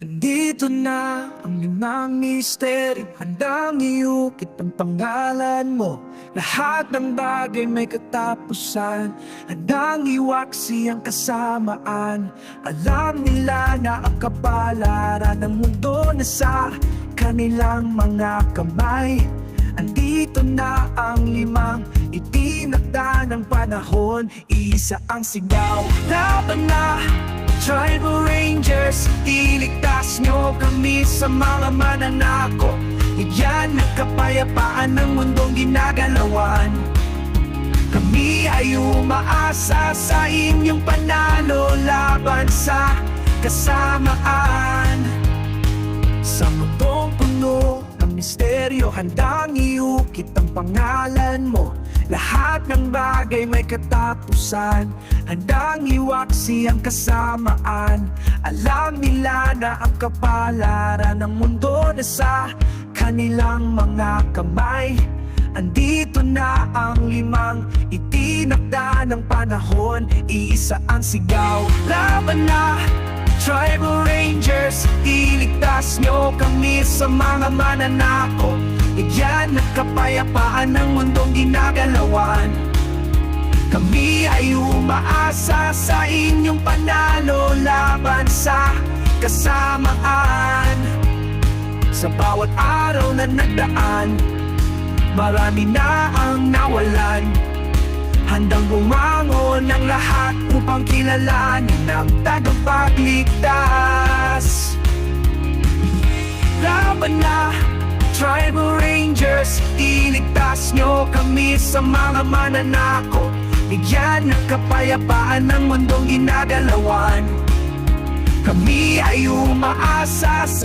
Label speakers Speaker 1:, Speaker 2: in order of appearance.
Speaker 1: Nandito na ang limang misteryo, handang iukit ang pangalan mo. Lahat ng bagay may katapusan, handang iwaksi ang kasamaan. Alam nila na ang kapalaran ng mundo na sa kanilang mga kamay. Andito na ang limang itinakda ng panahon, isa ang sigaw, laban na! Tribal Rangers, iligtas nyo kami sa mga mananakop. Bigyan ng kapayapaan ng mundong ginagalawan. Kami ay umaasa sa inyong panalo laban sa kasamaan. Sa mundong puno ng misteryo, handang iukit ang pangalan mo. Lahat ng bagay may katapusan, handang iwaksi ang kasamaan. Alam nila na ang kapalaran ng mundo na sa kanilang mga kamay. Andito na ang limang itinakda ng panahon, iisa ang sigaw, laban na! Tribal Rangers, iligtas nyo kami sa mga mananakop. Bigyan ng kapayapaan ng mundong ginagalawan. Kami ay umaasa sa inyong panalo laban sa kasamaan. Sa bawat araw na nagdaan, marami na ang nawalan. Handang bumangon ng lahat upang kilalanin ang tagapagligtas. Laban na! Tribal Rangers, iligtas nyo kami sa mga mananakop. Bigyan ng kapayapaan ng mundong ginagalawan. Kami ay umaasa sa